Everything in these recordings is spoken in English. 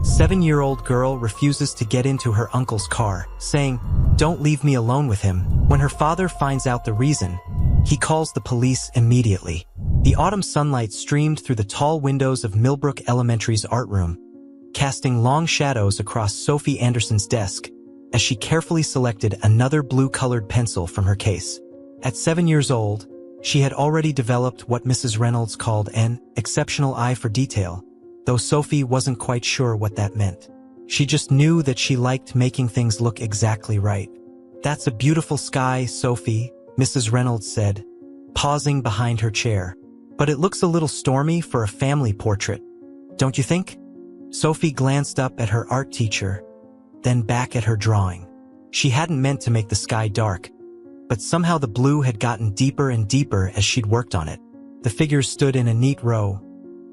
7-year-old girl refuses to get into her uncle's car, saying, "Don't leave me alone with him." When her father finds out the reason, he calls the police immediately. The autumn sunlight streamed through the tall windows of Millbrook Elementary's art room, casting long shadows across Sophie Anderson's desk as she carefully selected another blue-colored pencil from her case. At 7 years old, she had already developed what Mrs. Reynolds called an exceptional eye for detail, though Sophie wasn't quite sure what that meant. She just knew that she liked making things look exactly right. "That's a beautiful sky, Sophie," Mrs. Reynolds said, pausing behind her chair. "But it looks a little stormy for a family portrait, don't you think?" Sophie glanced up at her art teacher, then back at her drawing. She hadn't meant to make the sky dark, but somehow the blue had gotten deeper and deeper as she'd worked on it. The figures stood in a neat row,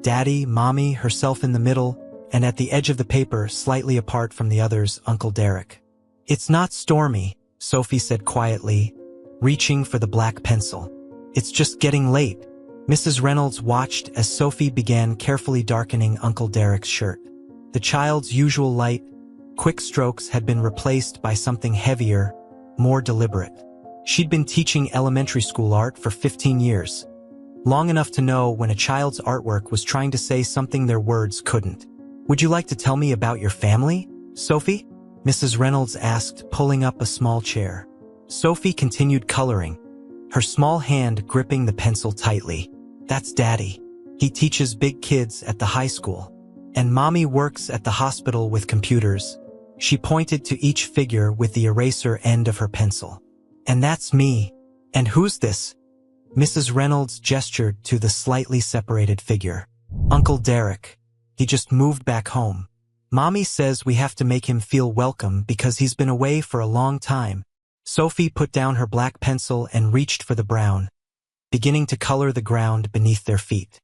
Daddy, Mommy, herself in the middle, and at the edge of the paper, slightly apart from the others, Uncle Derek. "It's not stormy," Sophie said quietly, reaching for the black pencil. "It's just getting late." Mrs. Reynolds watched as Sophie began carefully darkening Uncle Derek's shirt. The child's usual light, quick strokes had been replaced by something heavier, more deliberate. She'd been teaching elementary school art for 15 years, long enough to know when a child's artwork was trying to say something their words couldn't. "Would you like to tell me about your family, Sophie?" Mrs. Reynolds asked, pulling up a small chair. Sophie continued coloring, her small hand gripping the pencil tightly. "That's Daddy. He teaches big kids at the high school. And Mommy works at the hospital with computers." She pointed to each figure with the eraser end of her pencil. "And that's me. And who's this?" Mrs. Reynolds gestured to the slightly separated figure. "Uncle Derek. He just moved back home. Mommy says we have to make him feel welcome because he's been away for a long time." Sophie put down her black pencil and reached for the brown, beginning to color the ground beneath their feet.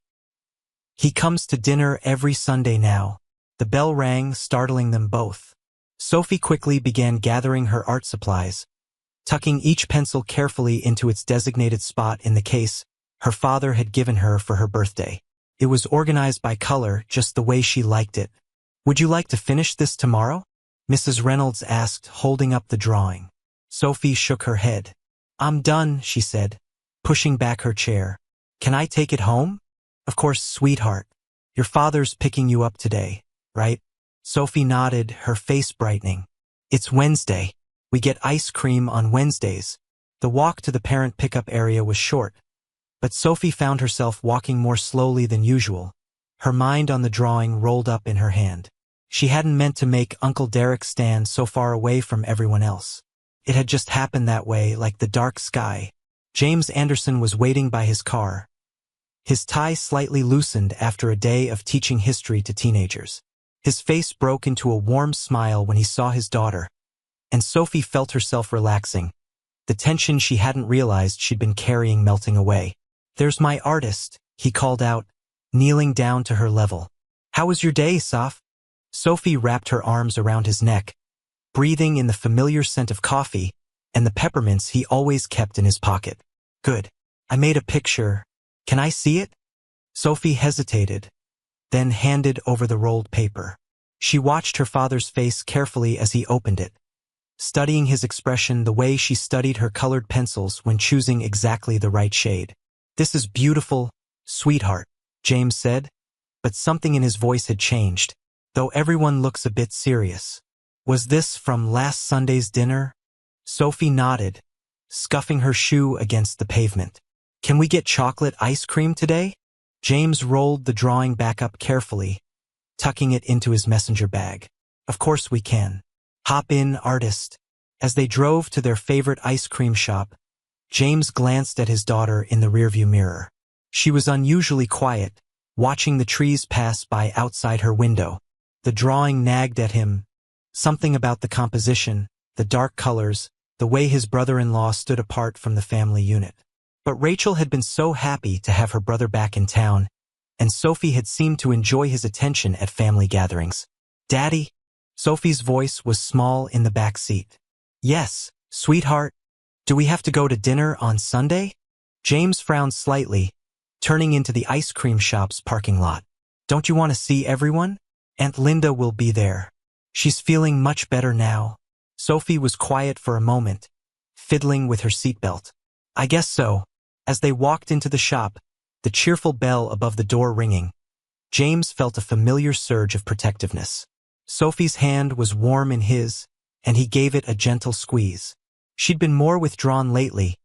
"He comes to dinner every Sunday now." The bell rang, startling them both. Sophie quickly began gathering her art supplies, tucking each pencil carefully into its designated spot in the case her father had given her for her birthday. It was organized by color, just the way she liked it. "Would you like to finish this tomorrow?" Mrs. Reynolds asked, holding up the drawing. Sophie shook her head. "I'm done," she said, pushing back her chair. "Can I take it home?" "Of course, sweetheart. Your father's picking you up today, right?" Sophie nodded, her face brightening. "It's Wednesday. We get ice cream on Wednesdays." The walk to the parent pickup area was short, but Sophie found herself walking more slowly than usual, her mind on the drawing rolled up in her hand. She hadn't meant to make Uncle Derek stand so far away from everyone else. It had just happened that way, like the dark sky. James Anderson was waiting by his car, his tie slightly loosened after a day of teaching history to teenagers. His face broke into a warm smile when he saw his daughter, and Sophie felt herself relaxing, the tension she hadn't realized she'd been carrying melting away. "There's my artist," he called out, kneeling down to her level. "How was your day, Soph?" Sophie wrapped her arms around his neck, breathing in the familiar scent of coffee and the peppermints he always kept in his pocket. "Good. I made a picture. Can I see it?" Sophie hesitated, then handed over the rolled paper. She watched her father's face carefully as he opened it, studying his expression the way she studied her colored pencils when choosing exactly the right shade. "This is beautiful, sweetheart," James said, but something in his voice had changed, though everyone looks a bit serious. "Was this from last Sunday's dinner?" Sophie nodded, scuffing her shoe against the pavement. "Can we get chocolate ice cream today?" James rolled the drawing back up carefully, tucking it into his messenger bag. "Of course we can. Hop in, artist." As they drove to their favorite ice cream shop, James glanced at his daughter in the rearview mirror. She was unusually quiet, watching the trees pass by outside her window. The drawing nagged at him. Something about the composition, the dark colors, the way his brother-in-law stood apart from the family unit. But Rachel had been so happy to have her brother back in town, and Sophie had seemed to enjoy his attention at family gatherings. "Daddy?" Sophie's voice was small in the back seat. "Yes, sweetheart. Do we have to go to dinner on Sunday?" James frowned slightly, turning into the ice cream shop's parking lot. "Don't you want to see everyone? Aunt Linda will be there. She's feeling much better now. Sophie was quiet for a moment, fiddling with her seatbelt. I guess so. As they walked into the shop, the cheerful bell above the door ringing, James felt a familiar surge of protectiveness. Sophie's hand was warm in his, and he gave it a gentle squeeze. She'd been more withdrawn lately,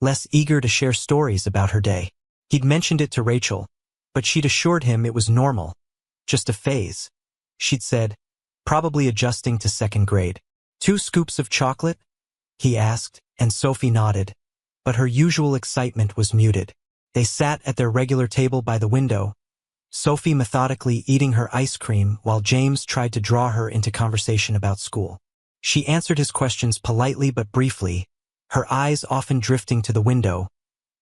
less eager to share stories about her day. He'd mentioned it to Rachel, but she'd assured him it was normal, just a phase. She'd said, probably adjusting to second grade. 2 scoops of chocolate? He asked, and Sophie nodded, but her usual excitement was muted. They sat at their regular table by the window, Sophie methodically eating her ice cream while James tried to draw her into conversation about school. She answered his questions politely but briefly, her eyes often drifting to the window,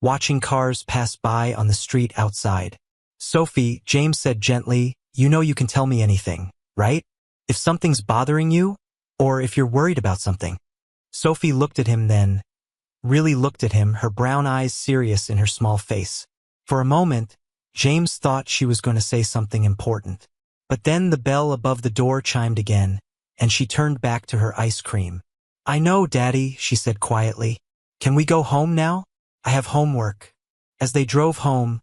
watching cars pass by on the street outside. Sophie, James said gently, you know you can tell me anything, right? If something's bothering you, or if you're worried about something. Sophie looked at him then, really looked at him, her brown eyes serious in her small face. For a moment, James thought she was going to say something important. But then the bell above the door chimed again, and she turned back to her ice cream. I know, Daddy, she said quietly. Can we go home now? I have homework. As they drove home,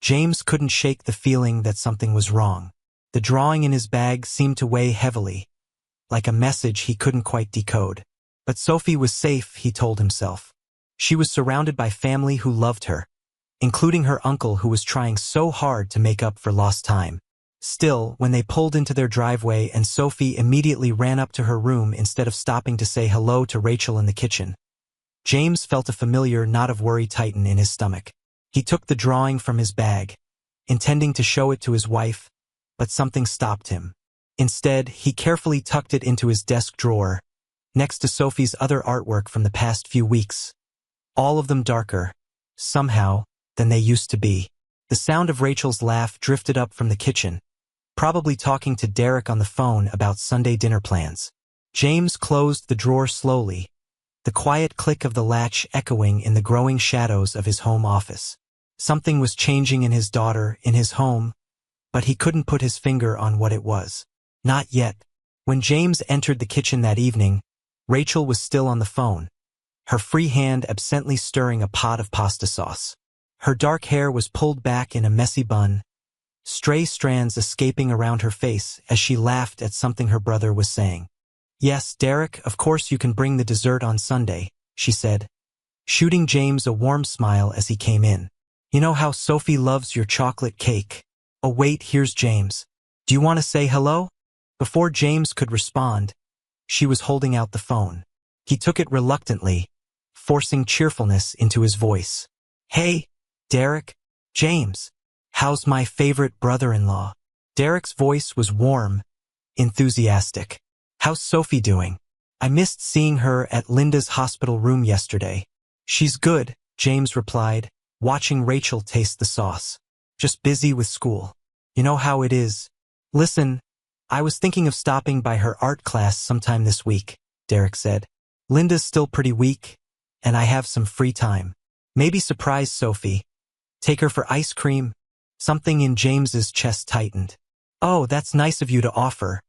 James couldn't shake the feeling that something was wrong. The drawing in his bag seemed to weigh heavily, like a message he couldn't quite decode. But Sophie was safe, he told himself. She was surrounded by family who loved her, including her uncle who was trying so hard to make up for lost time. Still, when they pulled into their driveway and Sophie immediately ran up to her room instead of stopping to say hello to Rachel in the kitchen, James felt a familiar knot of worry tighten in his stomach. He took the drawing from his bag, intending to show it to his wife, but something stopped him. Instead, he carefully tucked it into his desk drawer, next to Sophie's other artwork from the past few weeks, all of them darker, somehow, than they used to be. The sound of Rachel's laugh drifted up from the kitchen, probably talking to Derek on the phone about Sunday dinner plans. James closed the drawer slowly, the quiet click of the latch echoing in the growing shadows of his home office. Something was changing in his daughter, in his home, but he couldn't put his finger on what it was. Not yet. When James entered the kitchen that evening, Rachel was still on the phone, her free hand absently stirring a pot of pasta sauce. Her dark hair was pulled back in a messy bun, stray strands escaping around her face as she laughed at something her brother was saying. Yes, Derek, of course you can bring the dessert on Sunday, she said, shooting James a warm smile as he came in. You know how Sophie loves your chocolate cake. Oh wait, here's James. Do you want to say hello? Before James could respond, she was holding out the phone. He took it reluctantly, forcing cheerfulness into his voice. Hey, Derek, James, how's my favorite brother-in-law? Derek's voice was warm, enthusiastic. How's Sophie doing? I missed seeing her at Linda's hospital room yesterday. She's good, James replied, watching Rachel taste the sauce. Just busy with school. You know how it is. Listen, I was thinking of stopping by her art class sometime this week, Derek said. Linda's still pretty weak, and I have some free time. Maybe surprise Sophie. Take her for ice cream? Something in James's chest tightened. Oh, that's nice of you to offer,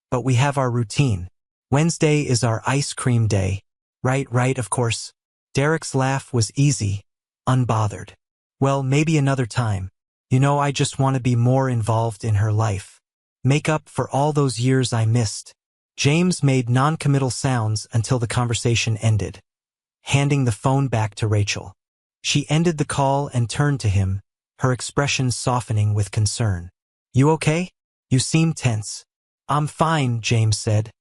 but we have our routine. Wednesday is our ice cream day. Right, of course. Derek's laugh was easy, unbothered. Well, maybe another time. You know, I just want to be more involved in her life. Make up for all those years I missed. James made non-committal sounds until the conversation ended, handing the phone back to Rachel. She ended the call and turned to him, her expression softening with concern. You okay? You seem tense. I'm fine, James said,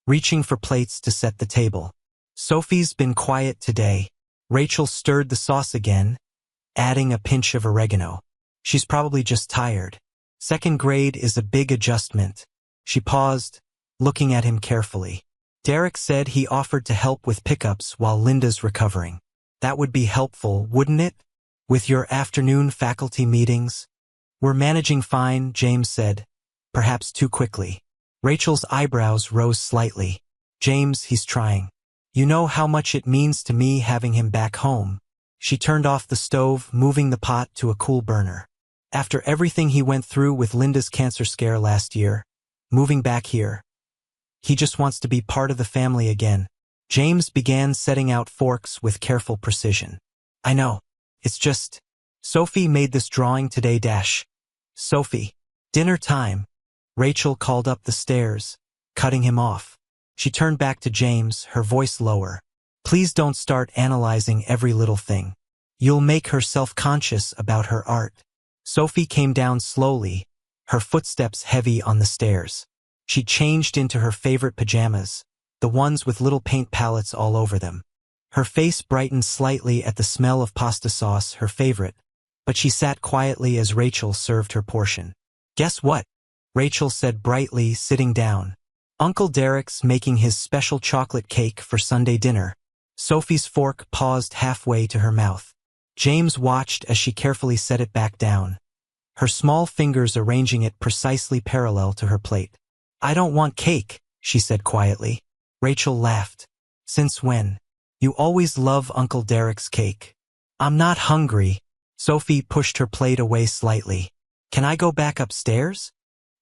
reaching for plates to set the table. Sophie's been quiet today. Rachel stirred the sauce again, adding a pinch of oregano. She's probably just tired. Second grade is a big adjustment. She paused, looking at him carefully. Derek said he offered to help with pickups while Linda's recovering. That would be helpful, wouldn't it? With your afternoon faculty meetings? We're managing fine, James said, perhaps too quickly. Rachel's eyebrows rose slightly. James, he's trying. You know how much it means to me having him back home. She turned off the stove, moving the pot to a cool burner. After everything he went through with Linda's cancer scare last year, moving back here. He just wants to be part of the family again. James began setting out forks with careful precision. I know. It's just... Sophie made this drawing today. Sophie. Dinner time. Rachel called up the stairs, cutting him off. She turned back to James, her voice lower. Please don't start analyzing every little thing. You'll make her self-conscious about her art. Sophie came down slowly, her footsteps heavy on the stairs. She changed into her favorite pajamas, the ones with little paint palettes all over them. Her face brightened slightly at the smell of pasta sauce, her favorite, but she sat quietly as Rachel served her portion. Guess what? Rachel said brightly, sitting down. Uncle Derek's making his special chocolate cake for Sunday dinner. Sophie's fork paused halfway to her mouth. James watched as she carefully set it back down, her small fingers arranging it precisely parallel to her plate. I don't want cake, she said quietly. Rachel laughed. Since when? You always love Uncle Derek's cake. I'm not hungry. Sophie pushed her plate away slightly. Can I go back upstairs?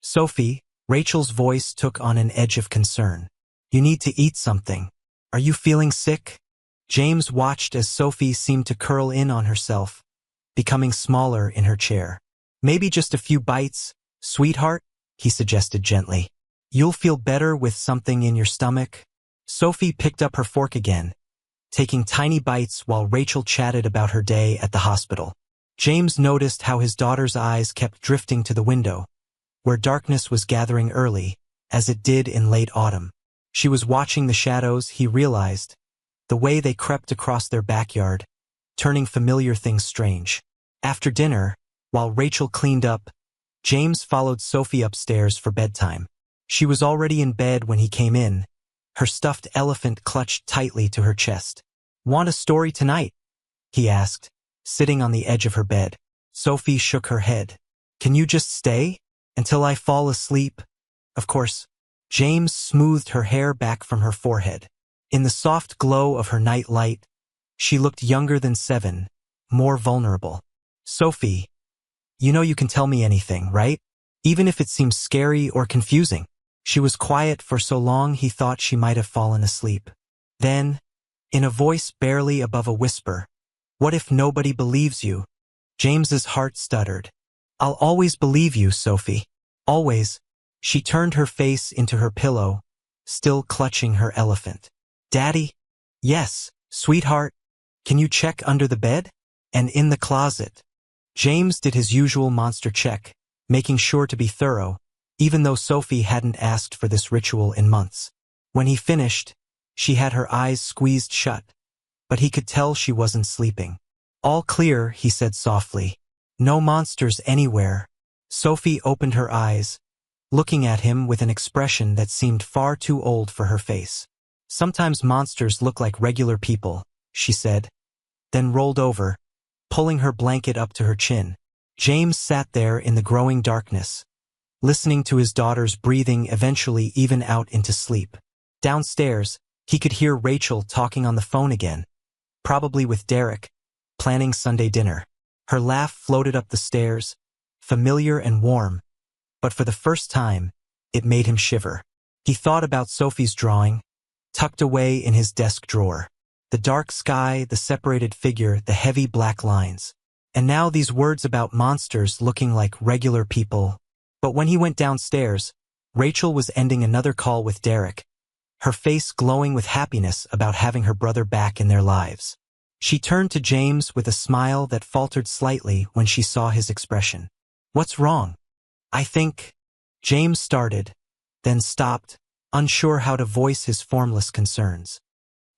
Sophie, Rachel's voice took on an edge of concern. You need to eat something. Are you feeling sick? James watched as Sophie seemed to curl in on herself, becoming smaller in her chair. Maybe just a few bites, sweetheart, he suggested gently. You'll feel better with something in your stomach. Sophie picked up her fork again, taking tiny bites while Rachel chatted about her day at the hospital. James noticed how his daughter's eyes kept drifting to the window, where darkness was gathering early, as it did in late autumn. She was watching the shadows, he realized, the way they crept across their backyard, turning familiar things strange. After dinner, while Rachel cleaned up, James followed Sophie upstairs for bedtime. She was already in bed when he came in, her stuffed elephant clutched tightly to her chest. Want a story tonight? He asked, sitting on the edge of her bed. Sophie shook her head. Can you just stay until I fall asleep? Of course. James smoothed her hair back from her forehead. In the soft glow of her night light, she looked younger than 7, more vulnerable. Sophie, you know you can tell me anything, right? Even if it seems scary or confusing. She was quiet for so long he thought she might have fallen asleep. Then, in a voice barely above a whisper, what if nobody believes you? James's heart stuttered. I'll always believe you, Sophie. Always. She turned her face into her pillow, still clutching her elephant. Daddy? Yes, sweetheart. Can you check under the bed? And in the closet? James did his usual monster check, making sure to be thorough, even though Sophie hadn't asked for this ritual in months. When he finished, she had her eyes squeezed shut, but he could tell she wasn't sleeping. All clear, he said softly. No monsters anywhere. Sophie opened her eyes, looking at him with an expression that seemed far too old for her face. Sometimes monsters look like regular people, she said, then rolled over, pulling her blanket up to her chin. James sat there in the growing darkness, listening to his daughter's breathing eventually even out into sleep. Downstairs, he could hear Rachel talking on the phone again, probably with Derek, planning Sunday dinner. Her laugh floated up the stairs, familiar and warm, but for the first time, it made him shiver. He thought about Sophie's drawing, tucked away in his desk drawer. The dark sky, the separated figure, the heavy black lines. And now these words about monsters looking like regular people. But when he went downstairs, Rachel was ending another call with Derek, her face glowing with happiness about having her brother back in their lives. She turned to James with a smile that faltered slightly when she saw his expression. What's wrong? I think... James started, then stopped, unsure how to voice his formless concerns.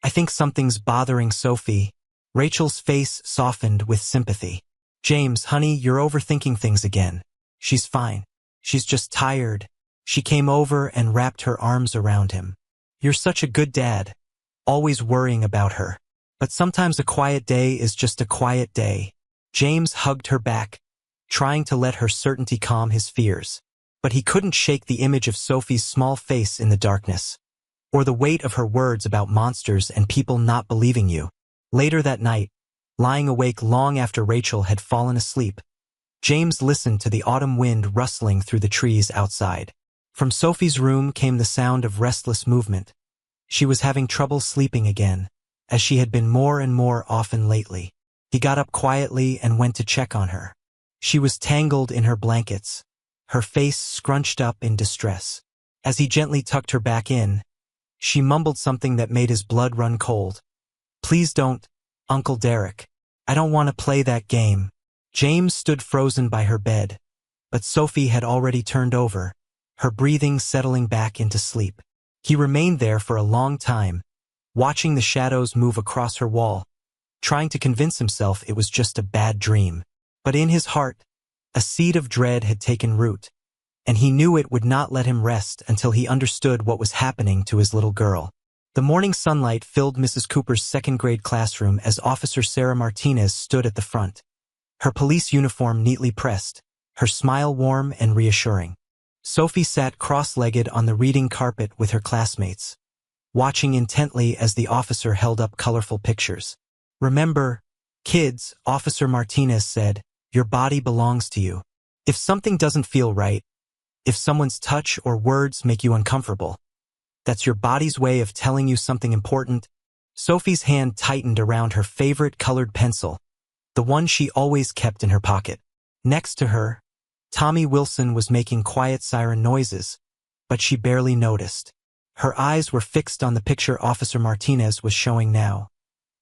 I think something's bothering Sophie. Rachel's face softened with sympathy. James, honey, you're overthinking things again. She's fine. She's just tired. She came over and wrapped her arms around him. You're such a good dad, always worrying about her. But sometimes a quiet day is just a quiet day. James hugged her back, trying to let her certainty calm his fears. But he couldn't shake the image of Sophie's small face in the darkness, or the weight of her words about monsters and people not believing you. Later that night, lying awake long after Rachel had fallen asleep, James listened to the autumn wind rustling through the trees outside. From Sophie's room came the sound of restless movement. She was having trouble sleeping again, as she had been more and more often lately. He got up quietly and went to check on her. She was tangled in her blankets, her face scrunched up in distress. As he gently tucked her back in, she mumbled something that made his blood run cold. "Please don't, Uncle Derek. I don't want to play that game." James stood frozen by her bed, but Sophie had already turned over, her breathing settling back into sleep. He remained there for a long time, watching the shadows move across her wall, trying to convince himself it was just a bad dream. But in his heart, a seed of dread had taken root, and he knew it would not let him rest until he understood what was happening to his little girl. The morning sunlight filled Mrs. Cooper's second-grade classroom as Officer Sarah Martinez stood at the front, her police uniform neatly pressed, her smile warm and reassuring. Sophie sat cross-legged on the reading carpet with her classmates, watching intently as the officer held up colorful pictures. "Remember, kids," Officer Martinez said, "your body belongs to you. If something doesn't feel right, if someone's touch or words make you uncomfortable, that's your body's way of telling you something important." Sophie's hand tightened around her favorite colored pencil, the one she always kept in her pocket. Next to her, Tommy Wilson was making quiet siren noises, but she barely noticed. Her eyes were fixed on the picture Officer Martinez was showing now,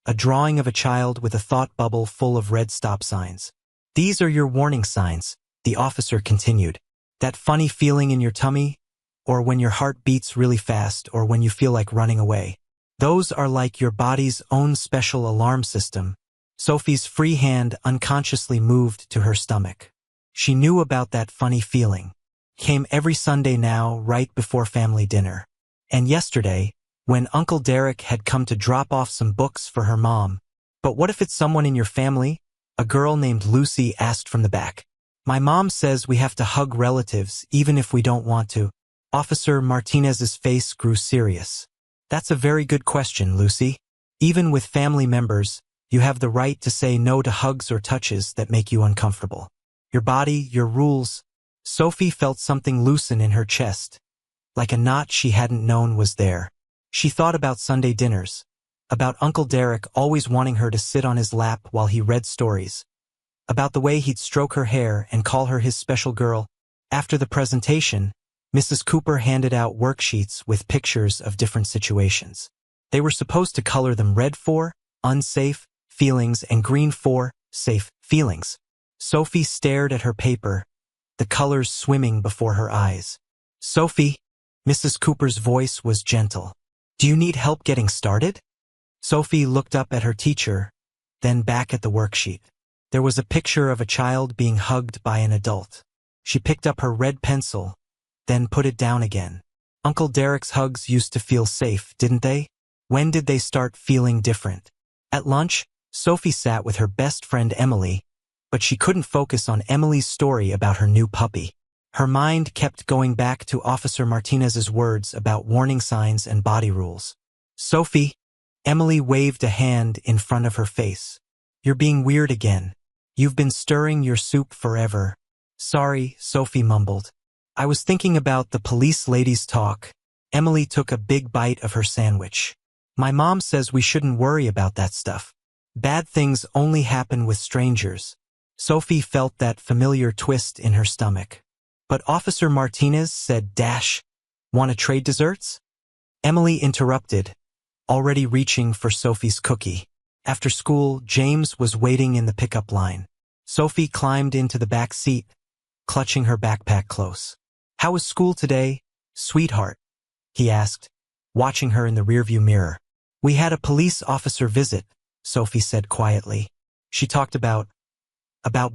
a drawing of a child with a thought bubble full of red stop signs. "These are your warning signs," the officer continued. "That funny feeling in your tummy, or when your heart beats really fast, or when you feel like running away. Those are like your body's own special alarm system." Sophie's free hand unconsciously moved to her stomach. She knew about that funny feeling. Came every Sunday now, right before family dinner. And yesterday, when Uncle Derek had come to drop off some books for her mom. "But what if it's someone in your family?" a girl named Lucy asked from the back. "My mom says we have to hug relatives even if we don't want to." Officer Martinez's face grew serious. "That's a very good question, Lucy. Even with family members, you have the right to say no to hugs or touches that make you uncomfortable. Your body, your rules." Sophie felt something loosen in her chest, like a knot she hadn't known was there. She thought about Sunday dinners, about Uncle Derek always wanting her to sit on his lap while he read stories, about the way he'd stroke her hair and call her his special girl. After the presentation, Mrs. Cooper handed out worksheets with pictures of different situations. They were supposed to color them red for unsafe feelings and green for safe feelings. Sophie stared at her paper, the colors swimming before her eyes. "Sophie," Mrs. Cooper's voice was gentle. "Do you need help getting started?" Sophie looked up at her teacher, then back at the worksheet. There was a picture of a child being hugged by an adult. She picked up her red pencil, then put it down again. Uncle Derek's hugs used to feel safe, didn't they? When did they start feeling different? At lunch, Sophie sat with her best friend Emily, but she couldn't focus on Emily's story about her new puppy. Her mind kept going back to Officer Martinez's words about warning signs and body rules. "Sophie," Emily waved a hand in front of her face. "You're being weird again. You've been stirring your soup forever." "Sorry," Sophie mumbled. "I was thinking about the police lady's talk." Emily took a big bite of her sandwich. "My mom says we shouldn't worry about that stuff. Bad things only happen with strangers." Sophie felt that familiar twist in her stomach. "But Officer Martinez said want to trade desserts?" Emily interrupted, already reaching for Sophie's cookie. After school, James was waiting in the pickup line. Sophie climbed into the back seat, clutching her backpack close. "How was school today, sweetheart?" he asked, watching her in the rearview mirror. "We had a police officer visit," Sophie said quietly. "She talked about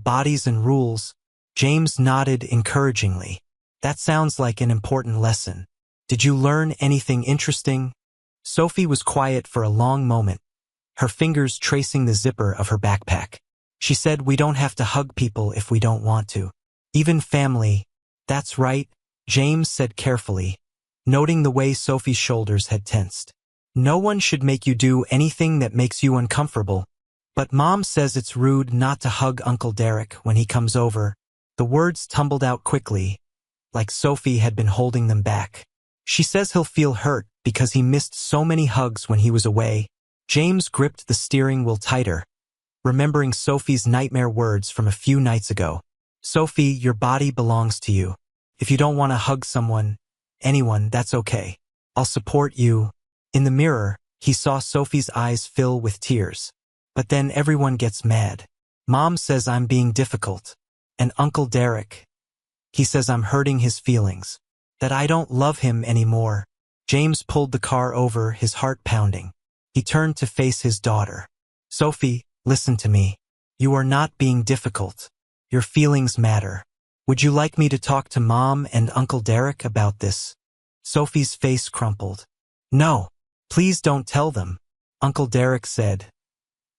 bodies and rules." James nodded encouragingly. "That sounds like an important lesson. Did you learn anything interesting?" Sophie was quiet for a long moment, her fingers tracing the zipper of her backpack. She said, "We don't have to hug people if we don't want to. Even family." "That's right," James said carefully, noting the way Sophie's shoulders had tensed. "No one should make you do anything that makes you uncomfortable. But Mom says it's rude not to hug Uncle Derek when he comes over." The words tumbled out quickly, like Sophie had been holding them back. She says he'll feel hurt because he missed so many hugs when he was away. James gripped the steering wheel tighter, remembering Sophie's nightmare words from a few nights ago. Sophie, your body belongs to you. If you don't want to hug anyone, that's okay. I'll support you. In the mirror, he saw Sophie's eyes fill with tears. But then everyone gets mad. Mom says I'm being difficult. And Uncle Derek, he says I'm hurting his feelings. That I don't love him anymore. James pulled the car over, his heart pounding. He turned to face his daughter. Sophie, listen to me. You are not being difficult. Your feelings matter. Would you like me to talk to Mom and Uncle Derek about this? Sophie's face crumpled. No, please don't tell them, Uncle Derek said.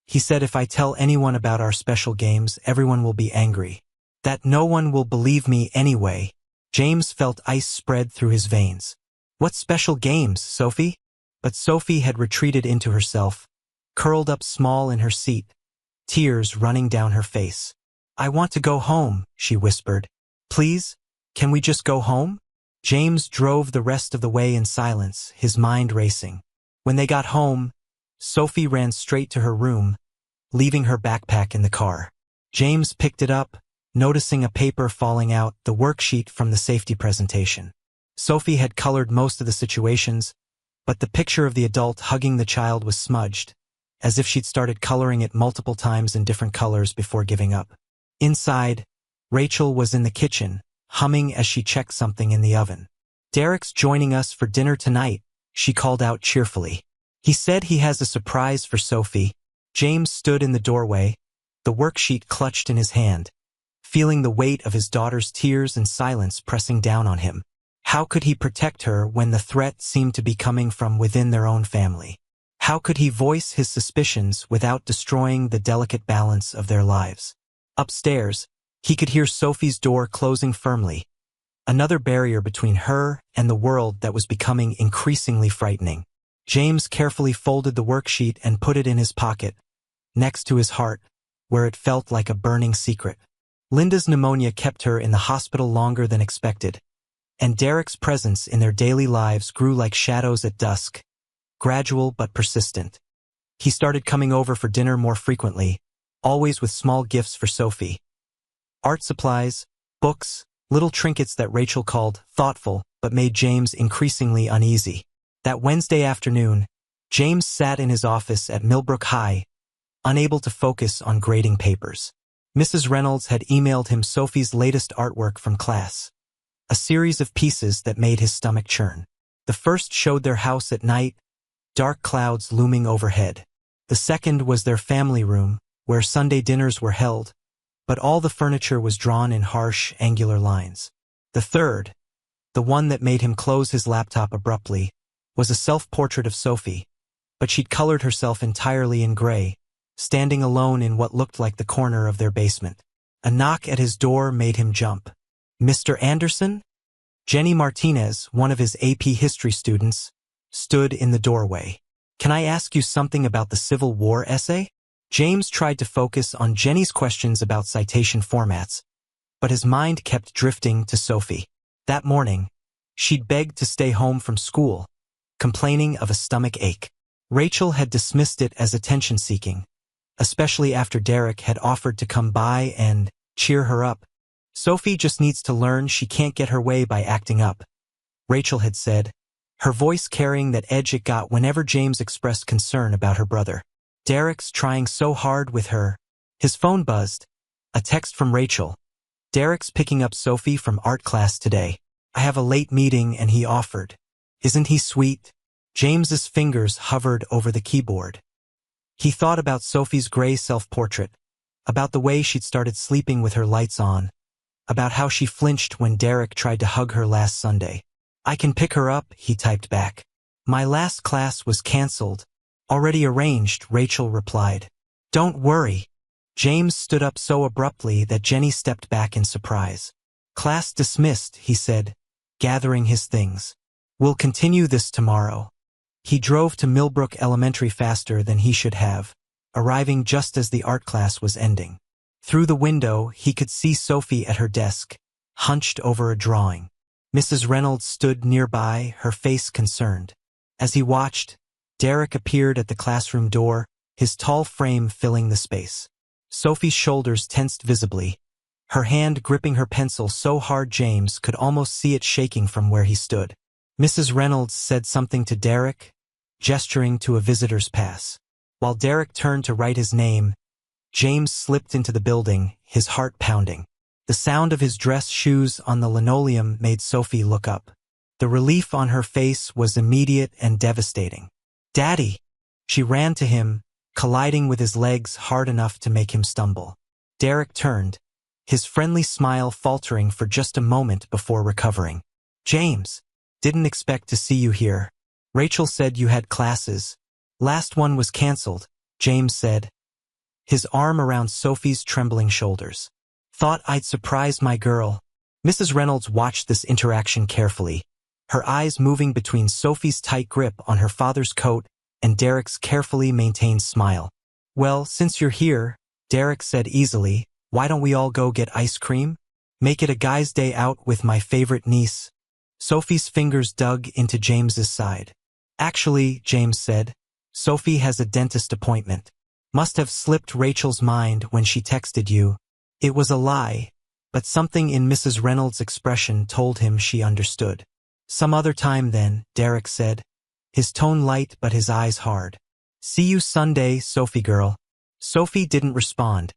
He said if I tell anyone about our special games, everyone will be angry. That no one will believe me anyway. James felt ice spread through his veins. What special games, Sophie? But Sophie had retreated into herself, curled up small in her seat, tears running down her face. I want to go home, she whispered. Please, can we just go home? James drove the rest of the way in silence, his mind racing. When they got home, Sophie ran straight to her room, leaving her backpack in the car. James picked it up, noticing a paper falling out, the worksheet from the safety presentation. Sophie had colored most of the situations, but the picture of the adult hugging the child was smudged, as if she'd started coloring it multiple times in different colors before giving up. Inside, Rachel was in the kitchen, humming as she checked something in the oven. Derek's joining us for dinner tonight, she called out cheerfully. He said he has a surprise for Sophie. James stood in the doorway, the worksheet clutched in his hand, feeling the weight of his daughter's tears and silence pressing down on him. How could he protect her when the threat seemed to be coming from within their own family? How could he voice his suspicions without destroying the delicate balance of their lives? Upstairs, he could hear Sophie's door closing firmly, another barrier between her and the world that was becoming increasingly frightening. James carefully folded the worksheet and put it in his pocket, next to his heart, where it felt like a burning secret. Linda's pneumonia kept her in the hospital longer than expected, and Derek's presence in their daily lives grew like shadows at dusk, gradual but persistent. He started coming over for dinner more frequently, always with small gifts for Sophie. Art supplies, books, little trinkets that Rachel called thoughtful but made James increasingly uneasy. That Wednesday afternoon, James sat in his office at Millbrook High, unable to focus on grading papers. Mrs. Reynolds had emailed him Sophie's latest artwork from class, a series of pieces that made his stomach churn. The first showed their house at night, dark clouds looming overhead. The second was their family room, where Sunday dinners were held, but all the furniture was drawn in harsh, angular lines. The third, the one that made him close his laptop abruptly, was a self-portrait of Sophie, but she'd colored herself entirely in gray, standing alone in what looked like the corner of their basement. A knock at his door made him jump. Mr. Anderson? Jenny Martinez, one of his AP history students, stood in the doorway. Can I ask you something about the Civil War essay? James tried to focus on Jenny's questions about citation formats, but his mind kept drifting to Sophie. That morning, she'd begged to stay home from school, complaining of a stomach ache. Rachel had dismissed it as attention-seeking, especially after Derek had offered to come by and cheer her up. Sophie just needs to learn she can't get her way by acting up, Rachel had said, her voice carrying that edge it got whenever James expressed concern about her brother. Derek's trying so hard with her. His phone buzzed. A text from Rachel. Derek's picking up Sophie from art class today. I have a late meeting and he offered. Isn't he sweet? James's fingers hovered over the keyboard. He thought about Sophie's gray self-portrait, about the way she'd started sleeping with her lights on, about how she flinched when Derek tried to hug her last Sunday. I can pick her up, he typed back. My last class was canceled. Already arranged, Rachel replied. Don't worry. James stood up so abruptly that Jenny stepped back in surprise. Class dismissed, he said, gathering his things. We'll continue this tomorrow. He drove to Millbrook Elementary faster than he should have, arriving just as the art class was ending. Through the window, he could see Sophie at her desk, hunched over a drawing. Mrs. Reynolds stood nearby, her face concerned. As he watched, Derek appeared at the classroom door, his tall frame filling the space. Sophie's shoulders tensed visibly, her hand gripping her pencil so hard James could almost see it shaking from where he stood. Mrs. Reynolds said something to Derek, gesturing to a visitor's pass. While Derek turned to write his name, James slipped into the building, his heart pounding. The sound of his dress shoes on the linoleum made Sophie look up. The relief on her face was immediate and devastating. "Daddy!" She ran to him, colliding with his legs hard enough to make him stumble. Derek turned, his friendly smile faltering for just a moment before recovering. "James, didn't expect to see you here. Rachel said you had classes. Last one was canceled," James said, his arm around Sophie's trembling shoulders. "Thought I'd surprise my girl." Mrs. Reynolds watched this interaction carefully, her eyes moving between Sophie's tight grip on her father's coat and Derek's carefully maintained smile. "Well, since you're here," Derek said easily, "why don't we all go get ice cream? Make it a guy's day out with my favorite niece." Sophie's fingers dug into James's side. "Actually," James said, "Sophie has a dentist appointment. Must have slipped Rachel's mind when she texted you." It was a lie, but something in Mrs. Reynolds' expression told him she understood. "Some other time then," Derek said, his tone light but his eyes hard. "See you Sunday, Sophie girl." Sophie didn't respond,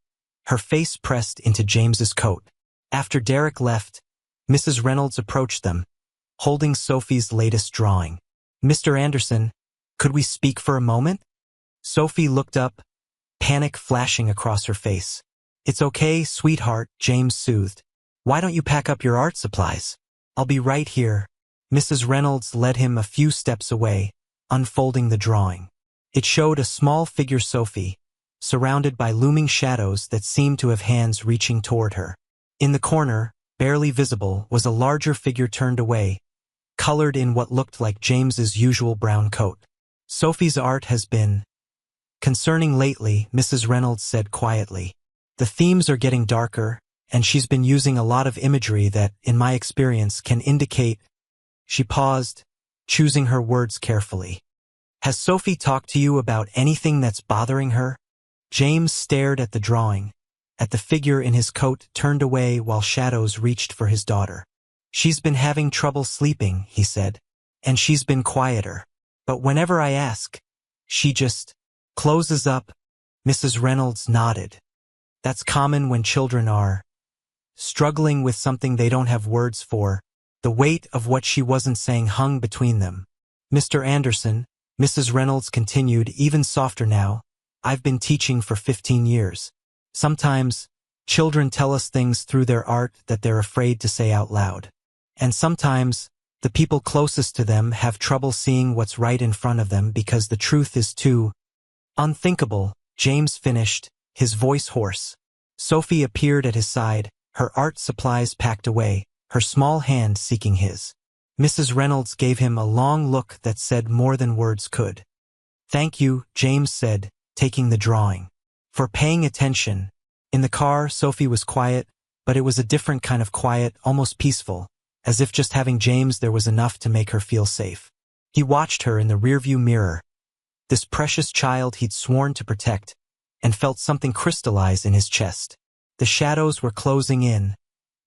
her face pressed into James's coat. After Derek left, Mrs. Reynolds approached them, holding Sophie's latest drawing. "Mr. Anderson, could we speak for a moment?" Sophie looked up, panic flashing across her face. "It's okay, sweetheart," James soothed. "Why don't you pack up your art supplies? I'll be right here." Mrs. Reynolds led him a few steps away, unfolding the drawing. It showed a small figure Sophie, surrounded by looming shadows that seemed to have hands reaching toward her. In the corner, barely visible, was a larger figure turned away, colored in what looked like James's usual brown coat. "Sophie's art has been concerning lately," Mrs. Reynolds said quietly. "The themes are getting darker, and she's been using a lot of imagery that, in my experience, can indicate—" She paused, choosing her words carefully. "Has Sophie talked to you about anything that's bothering her?" James stared at the drawing, at the figure in his coat turned away while shadows reached for his daughter. "She's been having trouble sleeping," he said, "and she's been quieter. But whenever I ask, she just closes up." Mrs. Reynolds nodded. "That's common when children are struggling with something they don't have words for." The weight of what she wasn't saying hung between them. "Mr. Anderson," Mrs. Reynolds continued, even softer now, "I've been teaching for 15 years. Sometimes, children tell us things through their art that they're afraid to say out loud. And sometimes, the people closest to them have trouble seeing what's right in front of them because the truth is too unthinkable." James finished, his voice hoarse. Sophie appeared at his side, her art supplies packed away, her small hand seeking his. Mrs. Reynolds gave him a long look that said more than words could. "Thank you," James said, taking the drawing, "for paying attention." In the car, Sophie was quiet, but it was a different kind of quiet, almost peaceful, as if just having James there was enough to make her feel safe. He watched her in the rearview mirror, this precious child he'd sworn to protect, and felt something crystallize in his chest. The shadows were closing in,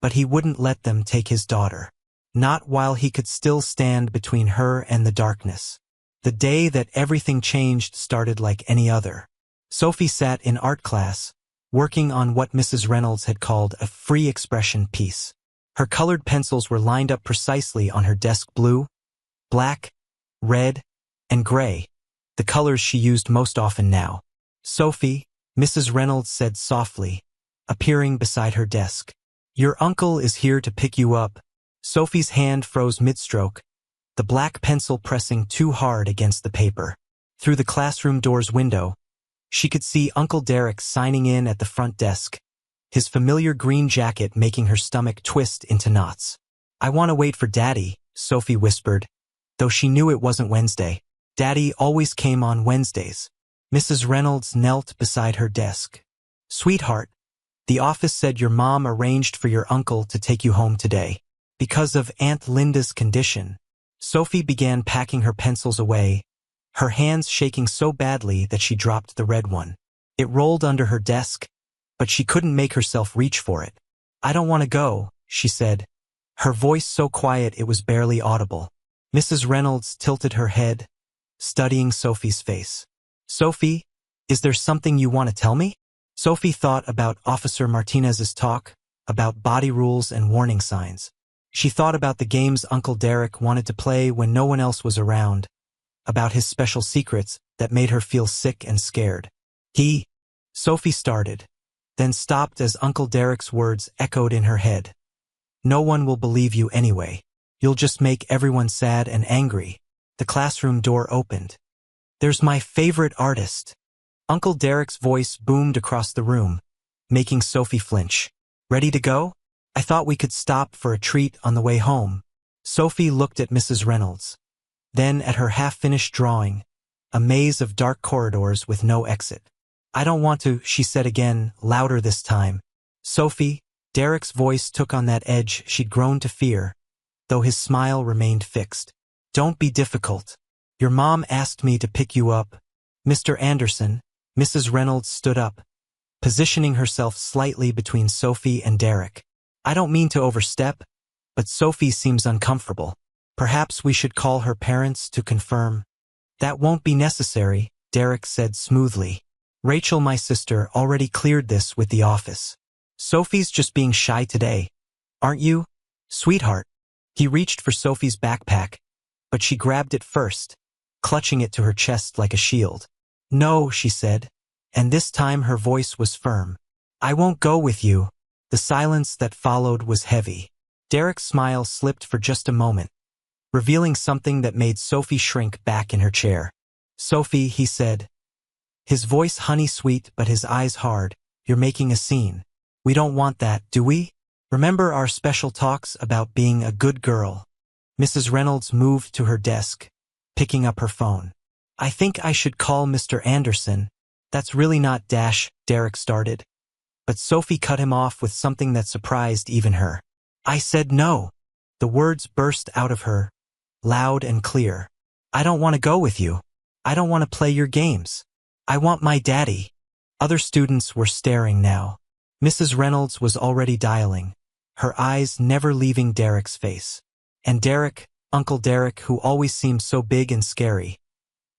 but he wouldn't let them take his daughter. Not while he could still stand between her and the darkness. The day that everything changed started like any other. Sophie sat in art class, working on what Mrs. Reynolds had called a free expression piece. Her colored pencils were lined up precisely on her desk: blue, black, red, and gray, the colors she used most often now. "Sophie," Mrs. Reynolds said softly, appearing beside her desk. "Your uncle is here to pick you up." Sophie's hand froze mid-stroke, the black pencil pressing too hard against the paper. Through the classroom door's window, she could see Uncle Derek signing in at the front desk, his familiar green jacket making her stomach twist into knots. "I want to wait for Daddy," Sophie whispered, though she knew it wasn't Wednesday. Daddy always came on Wednesdays. Mrs. Reynolds knelt beside her desk. "Sweetheart, the office said your mom arranged for your uncle to take you home today. Because of Aunt Linda's condition, Sophie began packing her pencils away, her hands shaking so badly that she dropped the red one. It rolled under her desk, but she couldn't make herself reach for it. "I don't want to go," she said, her voice so quiet it was barely audible. Mrs. Reynolds tilted her head, studying Sophie's face. "Sophie, is there something you want to tell me?" Sophie thought about Officer Martinez's talk, about body rules and warning signs. She thought about the games Uncle Derek wanted to play when no one else was around, about his special secrets that made her feel sick and scared. Sophie started, then stopped as Uncle Derek's words echoed in her head. "No one will believe you anyway. You'll just make everyone sad and angry." The classroom door opened. "There's my favorite artist." Uncle Derek's voice boomed across the room, making Sophie flinch. "Ready to go? I thought we could stop for a treat on the way home." Sophie looked at Mrs. Reynolds, then at her half-finished drawing, a maze of dark corridors with no exit. "I don't want to," she said again, louder this time. "Sophie," Derek's voice took on that edge she'd grown to fear, though his smile remained fixed. "Don't be difficult. Your mom asked me to pick you up." "Mr. Anderson," Mrs. Reynolds stood up, positioning herself slightly between Sophie and Derek. "I don't mean to overstep, but Sophie seems uncomfortable. Perhaps we should call her parents to confirm." "That won't be necessary," Derek said smoothly. "Rachel, my sister, already cleared this with the office. Sophie's just being shy today. Aren't you, sweetheart?" He reached for Sophie's backpack, but she grabbed it first, clutching it to her chest like a shield. "No," she said, and this time her voice was firm. "I won't go with you." The silence that followed was heavy. Derek's smile slipped for just a moment, revealing something that made Sophie shrink back in her chair. "Sophie," he said, his voice honey-sweet but his eyes hard, "you're making a scene. We don't want that, do we? Remember our special talks about being a good girl?" Mrs. Reynolds moved to her desk, picking up her phone. "I think I should call Mr. Anderson." "That's really not Derek started. But Sophie cut him off with something that surprised even her. "I said no." The words burst out of her, loud and clear. "I don't want to go with you. I don't want to play your games. I want my daddy." Other students were staring now. Mrs. Reynolds was already dialing, her eyes never leaving Derek's face. And Derek, Uncle Derek, who always seemed so big and scary,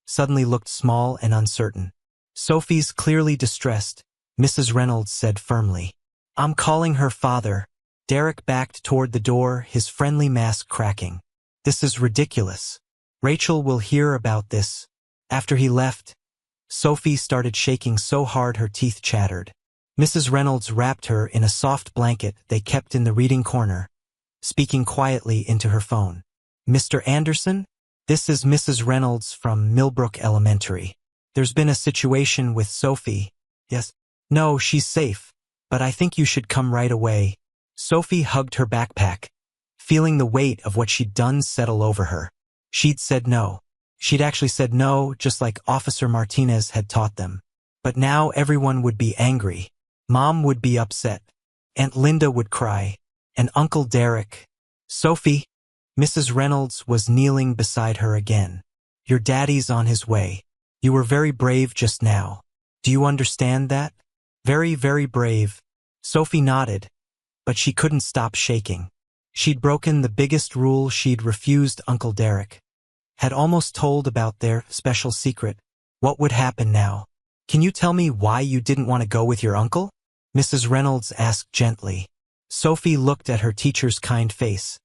suddenly looked small and uncertain. "Sophie's clearly distressed," Mrs. Reynolds said firmly. "I'm calling her father." Derek backed toward the door, his friendly mask cracking. "This is ridiculous. Rachel will hear about this." After he left, Sophie started shaking so hard her teeth chattered. Mrs. Reynolds wrapped her in a soft blanket they kept in the reading corner, speaking quietly into her phone. "Mr. Anderson? This is Mrs. Reynolds from Millbrook Elementary. There's been a situation with Sophie." "Yes." "No, she's safe, but I think you should come right away." Sophie hugged her backpack, feeling the weight of what she'd done settle over her. She'd said no. She'd actually said no, just like Officer Martinez had taught them. But now everyone would be angry. Mom would be upset. Aunt Linda would cry. And Uncle Derek. "Sophie," Mrs. Reynolds was kneeling beside her again. "Your daddy's on his way. You were very brave just now. Do you understand that? Very, very brave." Sophie nodded, but she couldn't stop shaking. She'd broken the biggest rule. She'd refused Uncle Derek. Had almost told about their special secret. What would happen now? "Can you tell me why you didn't want to go with your uncle?" Mrs. Reynolds asked gently. Sophie looked at her teacher's kind face,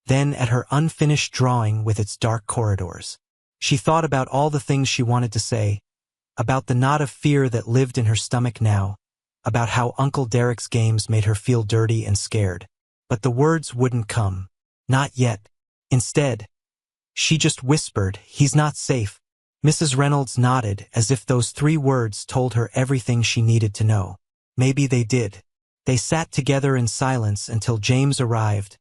then at her unfinished drawing with its dark corridors. She thought about all the things she wanted to say, about the knot of fear that lived in her stomach now, about how Uncle Derek's games made her feel dirty and scared. But the words wouldn't come. Not yet. Instead, she just whispered, "He's not safe." Mrs. Reynolds nodded as if those 3 words told her everything she needed to know. Maybe they did. They sat together in silence until James arrived,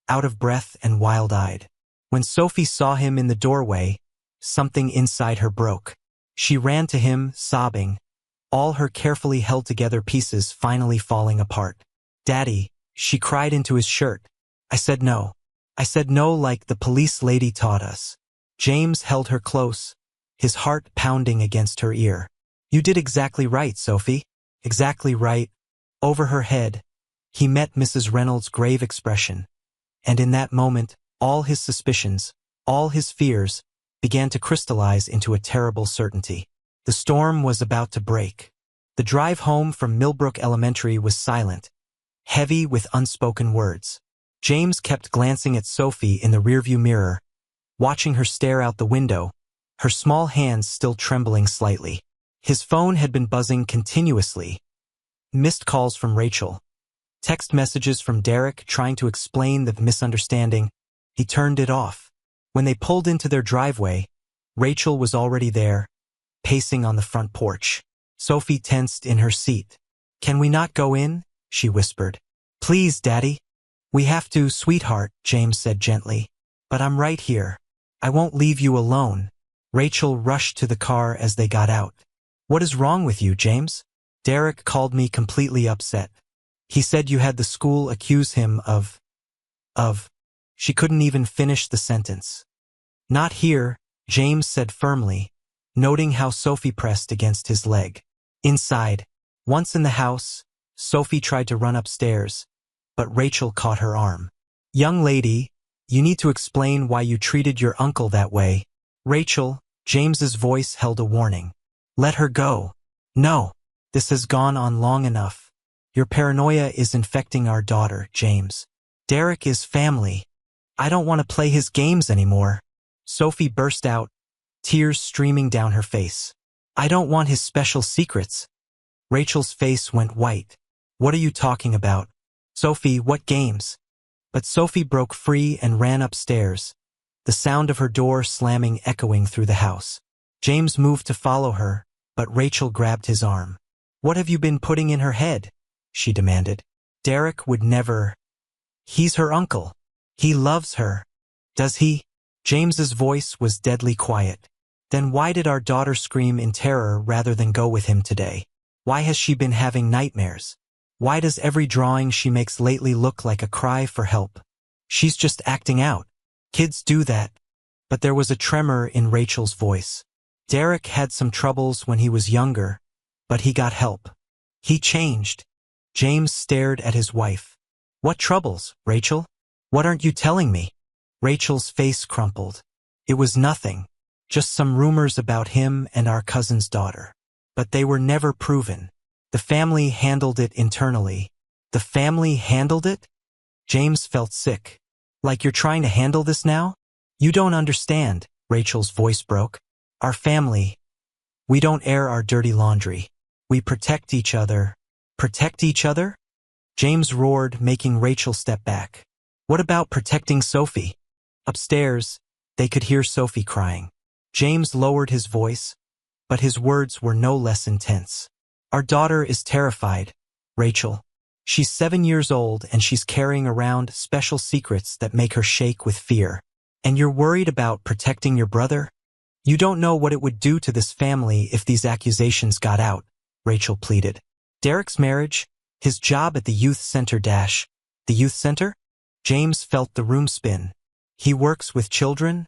out of breath and wild-eyed. When Sophie saw him in the doorway, something inside her broke. She ran to him, sobbing, all her carefully held together pieces finally falling apart. "Daddy," she cried into his shirt. "I said no. I said no like the police lady taught us. James held her close, his heart pounding against her ear. You did exactly right, Sophie. Exactly right. Over her head, he met Mrs. Reynolds' grave expression, and in that moment, all his suspicions, all his fears, began to crystallize into a terrible certainty. The storm was about to break. The drive home from Millbrook Elementary was silent, heavy with unspoken words. James kept glancing at Sophie in the rearview mirror, watching her stare out the window, her small hands still trembling slightly. His phone had been buzzing continuously. Missed calls from Rachel. Text messages from Derek trying to explain the misunderstanding. He turned it off. When they pulled into their driveway, Rachel was already there, pacing on the front porch. Sophie tensed in her seat. Can we not go in? She whispered. Please, Daddy. We have to, sweetheart, James said gently. But I'm right here. I won't leave you alone. Rachel rushed to the car as they got out. What is wrong with you, James? Derek called me completely upset. He said you had the school accuse him of. She couldn't even finish the sentence. Not here, James said firmly, noting how Sophie pressed against his leg. Inside, once in the house, Sophie tried to run upstairs, but Rachel caught her arm. Young lady, you need to explain why you treated your uncle that way. Rachel, James's voice held a warning. Let her go. No, this has gone on long enough. Your paranoia is infecting our daughter, James. Derek is family. I don't want to play his games anymore. Sophie burst out, tears streaming down her face. I don't want his special secrets. Rachel's face went white. What are you talking about? Sophie, what games? But Sophie broke free and ran upstairs, the sound of her door slamming echoing through the house. James moved to follow her, but Rachel grabbed his arm. What have you been putting in her head? She demanded. Derek would never. He's her uncle. He loves her. Does he? James's voice was deadly quiet. Then why did our daughter scream in terror rather than go with him today? Why has she been having nightmares? Why does every drawing she makes lately look like a cry for help? She's just acting out. Kids do that. But there was a tremor in Rachel's voice. Derek had some troubles when he was younger, but he got help. He changed. James stared at his wife. What troubles, Rachel? What aren't you telling me? Rachel's face crumpled. It was nothing, just some rumors about him and our cousin's daughter. But they were never proven. The family handled it internally. The family handled it? James felt sick. Like you're trying to handle this now? You don't understand, Rachel's voice broke. Our family. We don't air our dirty laundry. We protect each other. Protect each other? James roared, making Rachel step back. What about protecting Sophie? Upstairs, they could hear Sophie crying. James lowered his voice, but his words were no less intense. Our daughter is terrified, Rachel. She's 7 years old and she's carrying around special secrets that make her shake with fear. And you're worried about protecting your brother? You don't know what it would do to this family if these accusations got out, Rachel pleaded. Derek's marriage, his job at the youth center The youth center? James felt the room spin. He works with children?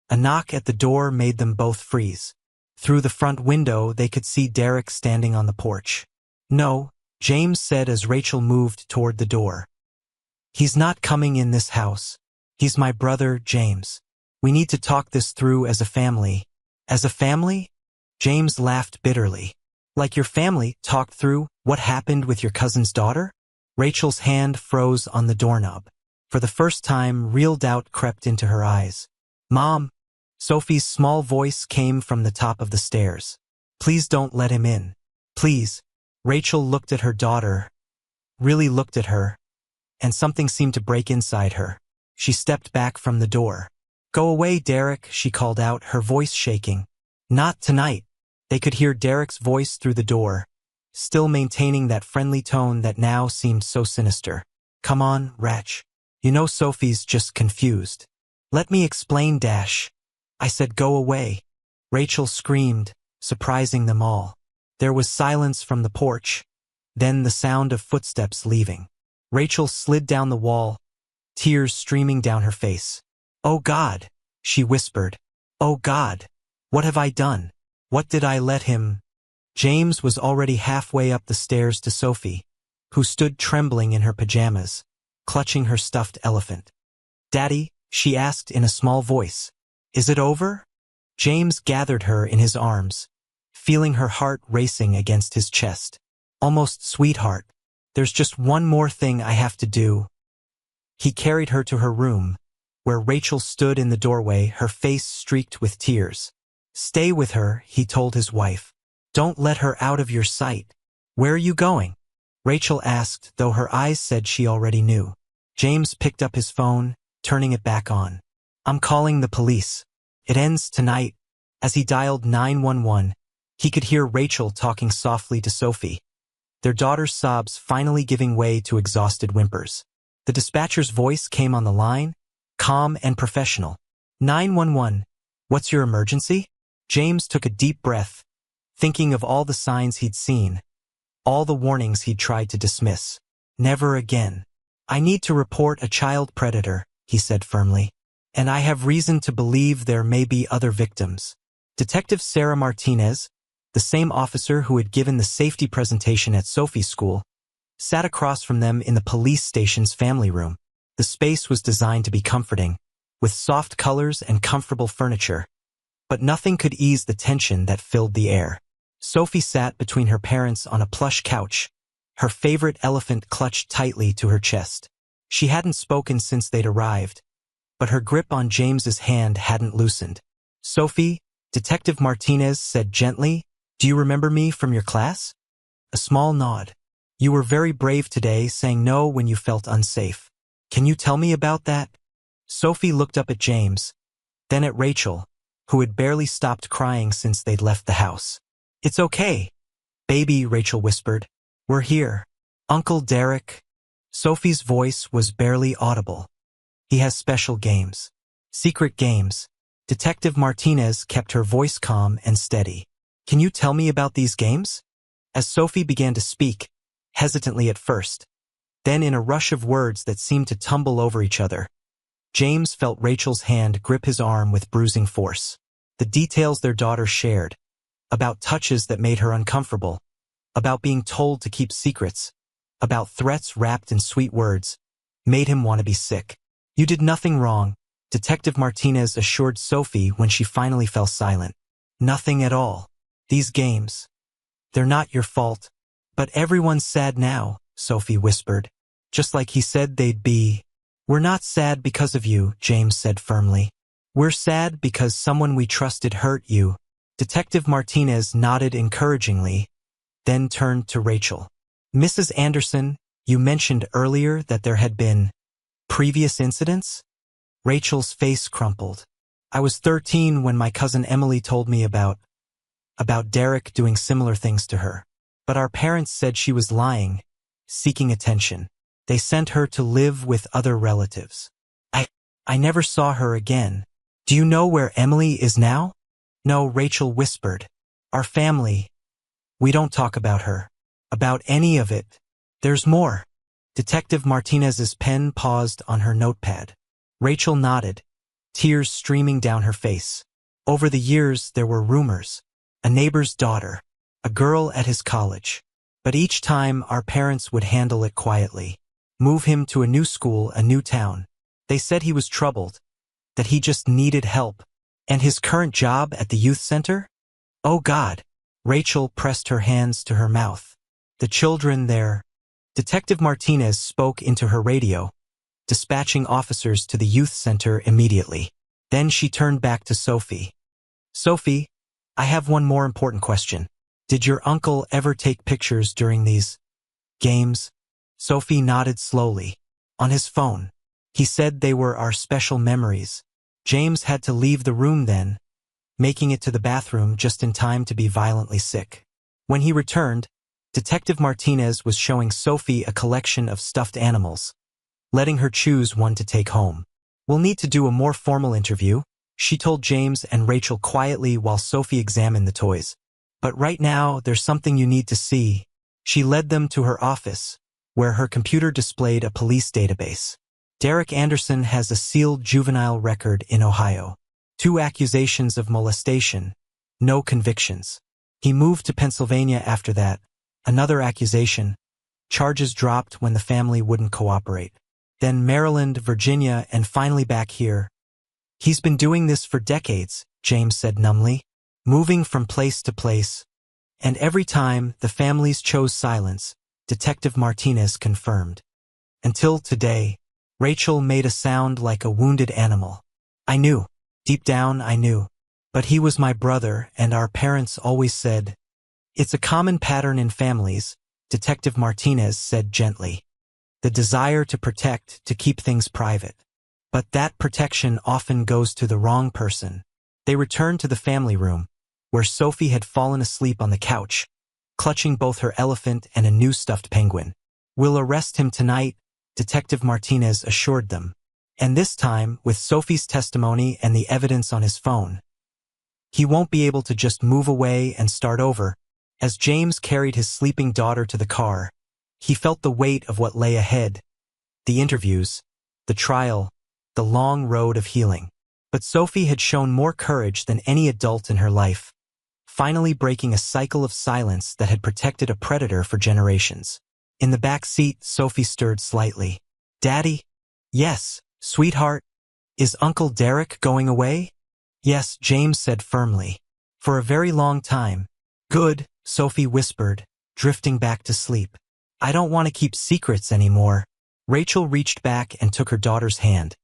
A knock at the door made them both freeze. Through the front window, they could see Derek standing on the porch. No, James said as Rachel moved toward the door. He's not coming in this house. He's my brother, James. We need to talk this through as a family. As a family? James laughed bitterly. Like your family talked through what happened with your cousin's daughter? Rachel's hand froze on the doorknob. For the first time, real doubt crept into her eyes. Mom! Sophie's small voice came from the top of the stairs. Please don't let him in. Please. Rachel looked at her daughter, really looked at her, and something seemed to break inside her. She stepped back from the door. Go away, Derek, she called out, her voice shaking. Not tonight. They could hear Derek's voice through the door, still maintaining that friendly tone that now seemed so sinister. Come on, Rach. You know Sophie's just confused. Let me explain, Dash. I said go away. Rachel screamed, surprising them all. There was silence from the porch, then the sound of footsteps leaving. Rachel slid down the wall, tears streaming down her face. "Oh God," she whispered. "Oh God, what have I done? What did I let him?" James was already halfway up the stairs to Sophie, who stood trembling in her pajamas, clutching her stuffed elephant. "Daddy," she asked in a small voice, "is it over?" James gathered her in his arms, feeling her heart racing against his chest. "Almost, sweetheart. There's just one more thing I have to do." He carried her to her room, where Rachel stood in the doorway, her face streaked with tears. "Stay with her," he told his wife. "Don't let her out of your sight." "Where are you going?" Rachel asked, though her eyes said she already knew. James picked up his phone, turning it back on. "I'm calling the police. It ends tonight." As he dialed 911, he could hear Rachel talking softly to Sophie, their daughter's sobs finally giving way to exhausted whimpers. The dispatcher's voice came on the line, calm and professional. "911, what's your emergency?" James took a deep breath, thinking of all the signs he'd seen, all the warnings he'd tried to dismiss. "Never again. I need to report a child predator," he said firmly. "And I have reason to believe there may be other victims." Detective Sarah Martinez, the same officer who had given the safety presentation at Sophie's school, sat across from them in the police station's family room. The space was designed to be comforting, with soft colors and comfortable furniture, but nothing could ease the tension that filled the air. Sophie sat between her parents on a plush couch, her favorite elephant clutched tightly to her chest. She hadn't spoken since they'd arrived, but her grip on James's hand hadn't loosened. "Sophie," Detective Martinez said gently, "do you remember me from your class?" A small nod. "You were very brave today, saying no when you felt unsafe. Can you tell me about that?" Sophie looked up at James, then at Rachel, who had barely stopped crying since they'd left the house. "It's okay, baby," Rachel whispered. "We're here. Uncle Derek." Sophie's voice was barely audible. "He has special games. Secret games." Detective Martinez kept her voice calm and steady. "Can you tell me about these games?" As Sophie began to speak, hesitantly at first, then in a rush of words that seemed to tumble over each other, James felt Rachel's hand grip his arm with bruising force. The details their daughter shared, about touches that made her uncomfortable, about being told to keep secrets, about threats wrapped in sweet words, made him want to be sick. "You did nothing wrong," Detective Martinez assured Sophie when she finally fell silent. "Nothing at all. These games, they're not your fault." "But everyone's sad now," Sophie whispered, "just like he said they'd be." "We're not sad because of you," James said firmly. "We're sad because someone we trusted hurt you." Detective Martinez nodded encouragingly, then turned to Rachel. "Mrs. Anderson, you mentioned earlier that there had been previous incidents?" Rachel's face crumpled. "I was 13 when my cousin Emily told me about Derek doing similar things to her. But our parents said she was lying, seeking attention. They sent her to live with other relatives. I never saw her again." "Do you know where Emily is now?" "No," Rachel whispered. "Our family, we don't talk about her, about any of it." "There's more." Detective Martinez's pen paused on her notepad. Rachel nodded, tears streaming down her face. "Over the years there were rumors. A neighbor's daughter, a girl at his college. But each time our parents would handle it quietly. Move him to a new school, a new town. They said he was troubled, that he just needed help. And his current job at the youth center? Oh God." Rachel pressed her hands to her mouth. "The children there." Detective Martinez spoke into her radio, dispatching officers to the youth center immediately. Then she turned back to Sophie. "Sophie, I have one more important question. Did your uncle ever take pictures during these games?" Sophie nodded slowly. "On his phone. He said they were our special memories." James had to leave the room then, making it to the bathroom just in time to be violently sick. When he returned, Detective Martinez was showing Sophie a collection of stuffed animals, letting her choose one to take home. "We'll need to do a more formal interview," she told James and Rachel quietly while Sophie examined the toys. "But right now, there's something you need to see." She led them to her office, where her computer displayed a police database. Derek Anderson has a sealed juvenile record in Ohio. 2 accusations of molestation, no convictions. He moved to Pennsylvania after that. Another accusation. Charges dropped when the family wouldn't cooperate. Then Maryland, Virginia, and finally back here. He's been doing this for decades, James said numbly, moving from place to place. And every time the families chose silence, Detective Martinez confirmed. Until today, Rachel made a sound like a wounded animal. I knew. Deep down, I knew. But he was my brother, and our parents always said, "It's a common pattern in families," Detective Martinez said gently. The desire to protect, to keep things private. But that protection often goes to the wrong person. They returned to the family room, where Sophie had fallen asleep on the couch, clutching both her elephant and a new stuffed penguin. "We'll arrest him tonight," Detective Martinez assured them. And this time, with Sophie's testimony and the evidence on his phone. He won't be able to just move away and start over. As James carried his sleeping daughter to the car, he felt the weight of what lay ahead. The interviews, the trial, the long road of healing. But Sophie had shown more courage than any adult in her life, finally breaking a cycle of silence that had protected a predator for generations. In the back seat, Sophie stirred slightly. "Daddy?" "Yes, sweetheart. Is Uncle Derek going away?" "Yes," James said firmly. "For a very long time." "Good," Sophie whispered, drifting back to sleep. "I don't want to keep secrets anymore." Rachel reached back and took her daughter's hand,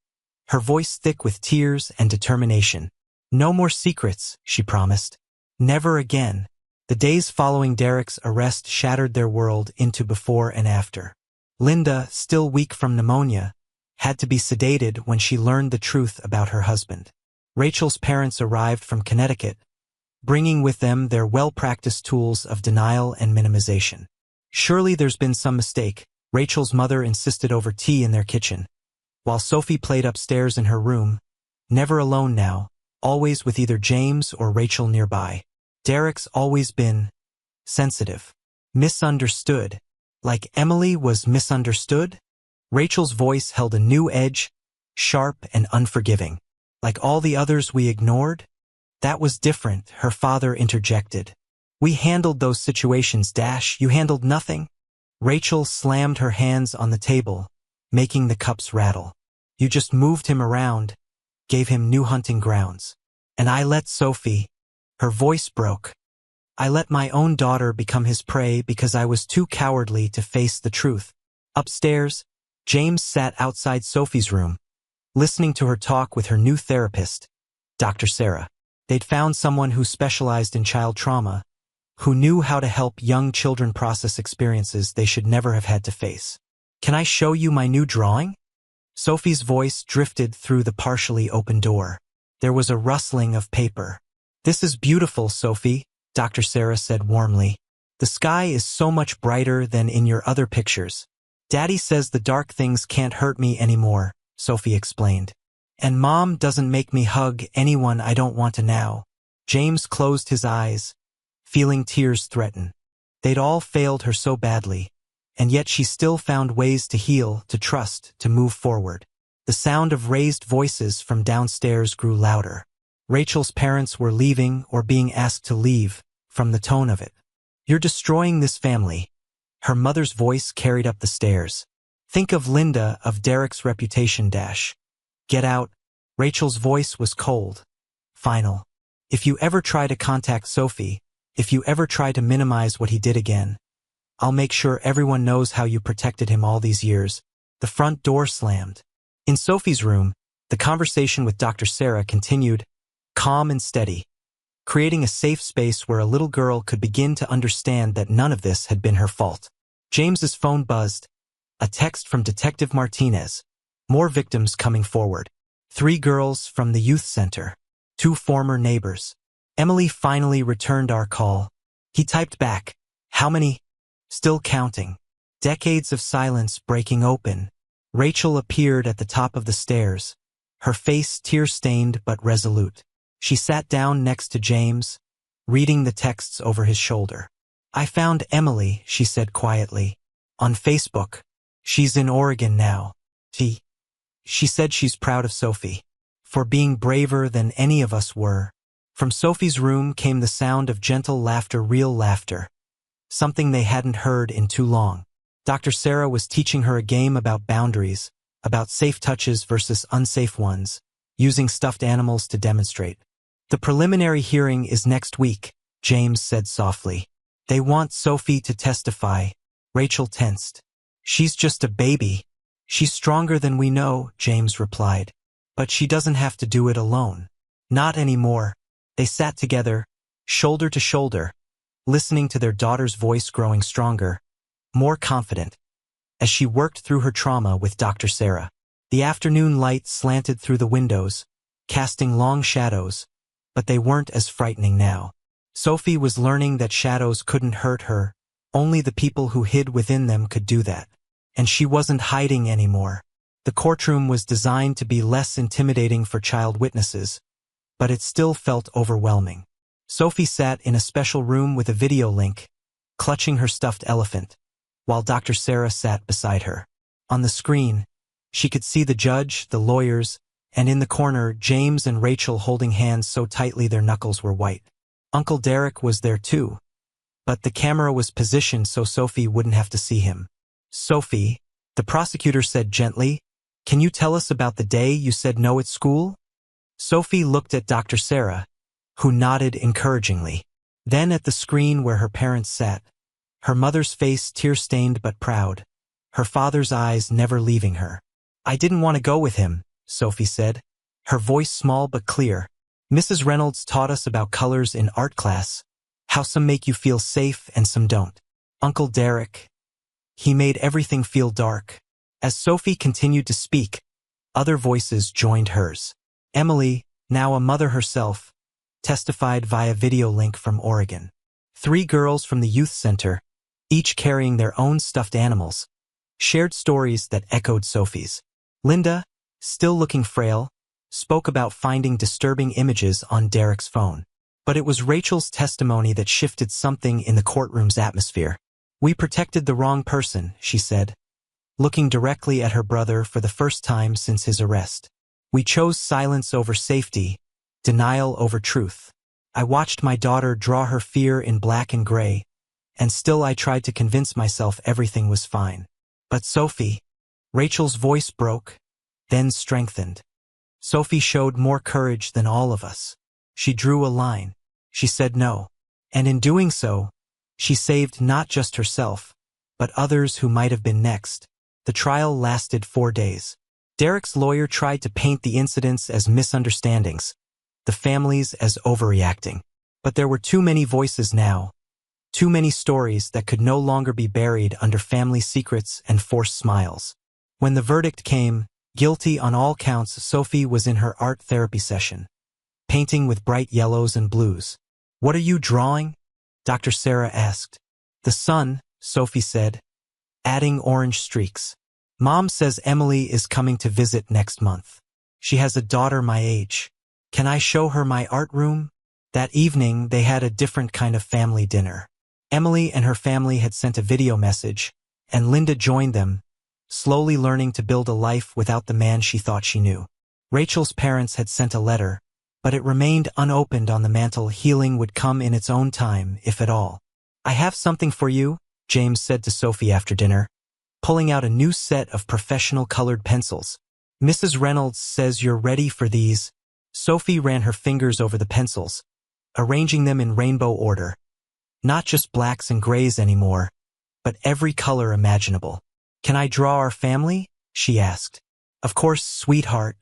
her voice thick with tears and determination. "No more secrets," she promised. "Never again." The days following Derek's arrest shattered their world into before and after. Linda, still weak from pneumonia, had to be sedated when she learned the truth about her husband. Rachel's parents arrived from Connecticut, bringing with them their well-practiced tools of denial and minimization. "Surely there's been some mistake," Rachel's mother insisted over tea in their kitchen, while Sophie played upstairs in her room, never alone now, always with either James or Rachel nearby. Derek's always been sensitive, misunderstood, like Emily was misunderstood. Rachel's voice held a new edge, sharp and unforgiving. "Like all the others we ignored?" "That was different," her father interjected. "We handled those situations, you handled nothing." Rachel slammed her hands on the table, making the cups rattle. "You just moved him around, gave him new hunting grounds. And I let Sophie," her voice broke. "I let my own daughter become his prey because I was too cowardly to face the truth." Upstairs, James sat outside Sophie's room, listening to her talk with her new therapist, Dr. Sarah. They'd found someone who specialized in child trauma, who knew how to help young children process experiences they should never have had to face. "Can I show you my new drawing?" Sophie's voice drifted through the partially open door. There was a rustling of paper. "This is beautiful, Sophie," Dr. Sarah said warmly. "The sky is so much brighter than in your other pictures." "Daddy says the dark things can't hurt me anymore," Sophie explained. "And Mom doesn't make me hug anyone I don't want to now." James closed his eyes, feeling tears threaten. They'd all failed her so badly, and yet she still found ways to heal, to trust, to move forward. The sound of raised voices from downstairs grew louder. Rachel's parents were leaving or being asked to leave, from the tone of it. "You're destroying this family." Her mother's voice carried up the stairs. "Think of Linda, of Derek's reputation, Get out." Rachel's voice was cold, final. "If you ever try to contact Sophie, if you ever try to minimize what he did again, I'll make sure everyone knows how you protected him all these years." The front door slammed. In Sophie's room, the conversation with Dr. Sarah continued, calm and steady, creating a safe space where a little girl could begin to understand that none of this had been her fault. James's phone buzzed. A text from Detective Martinez. More victims coming forward. 3 girls from the youth center. 2 former neighbors. "Emily finally returned our call." He typed back, "How many?" "Still counting." Decades of silence breaking open. Rachel appeared at the top of the stairs, her face tear-stained but resolute. She sat down next to James, reading the texts over his shoulder. "I found Emily," she said quietly, "on Facebook. She's in Oregon now. She said she's proud of Sophie for being braver than any of us were. From Sophie's room came the sound of gentle laughter, real laughter, something they hadn't heard in too long. Dr. Sarah was teaching her a game about boundaries, about safe touches versus unsafe ones, using stuffed animals to demonstrate. The preliminary hearing is next week, James said softly. They want Sophie to testify. Rachel tensed. She's just a baby. She's stronger than we know, James replied. But she doesn't have to do it alone. Not anymore. They sat together, shoulder to shoulder, listening to their daughter's voice growing stronger, more confident, as she worked through her trauma with Dr. Sarah. The afternoon light slanted through the windows, casting long shadows, but they weren't as frightening now. Sophie was learning that shadows couldn't hurt her, only the people who hid within them could do that. And she wasn't hiding anymore. The courtroom was designed to be less intimidating for child witnesses, but it still felt overwhelming. Sophie sat in a special room with a video link, clutching her stuffed elephant, while Dr. Sarah sat beside her. On the screen, she could see the judge, the lawyers, and in the corner, James and Rachel holding hands so tightly their knuckles were white. Uncle Derek was there too, but the camera was positioned so Sophie wouldn't have to see him. Sophie, the prosecutor said gently, can you tell us about the day you said no at school? Sophie looked at Dr. Sarah, who nodded encouragingly. Then at the screen where her parents sat, her mother's face tear-stained but proud, her father's eyes never leaving her. I didn't want to go with him, Sophie said, her voice small but clear. Mrs. Reynolds taught us about colors in art class, how some make you feel safe and some don't. Uncle Derek, he made everything feel dark. As Sophie continued to speak, other voices joined hers. Emily, now a mother herself, testified via video link from Oregon. 3 girls from the youth center, each carrying their own stuffed animals, shared stories that echoed Sophie's. Linda, still looking frail, spoke about finding disturbing images on Derek's phone. But it was Rachel's testimony that shifted something in the courtroom's atmosphere. We protected the wrong person, she said, looking directly at her brother for the first time since his arrest. We chose silence over safety, denial over truth. I watched my daughter draw her fear in black and gray, and still I tried to convince myself everything was fine. But Sophie, Rachel's voice broke, then strengthened. Sophie showed more courage than all of us. She drew a line. She said no. And in doing so, she saved not just herself, but others who might have been next. The trial lasted 4 days. Derek's lawyer tried to paint the incidents as misunderstandings, the families as overreacting. But there were too many voices now, too many stories that could no longer be buried under family secrets and forced smiles. When the verdict came, guilty on all counts, Sophie was in her art therapy session, painting with bright yellows and blues. What are you drawing? Dr. Sarah asked. The sun, Sophie said, adding orange streaks. Mom says Emily is coming to visit next month. She has a daughter my age. Can I show her my art room? That evening, they had a different kind of family dinner. Emily and her family had sent a video message, and Linda joined them, slowly learning to build a life without the man she thought she knew. Rachel's parents had sent a letter, but it remained unopened on the mantel. Healing would come in its own time, if at all. I have something for you, James said to Sophie after dinner, pulling out a new set of professional colored pencils. Mrs. Reynolds says you're ready for these. Sophie ran her fingers over the pencils, arranging them in rainbow order. Not just blacks and grays anymore, but every color imaginable. Can I draw our family? She asked. Of course, sweetheart.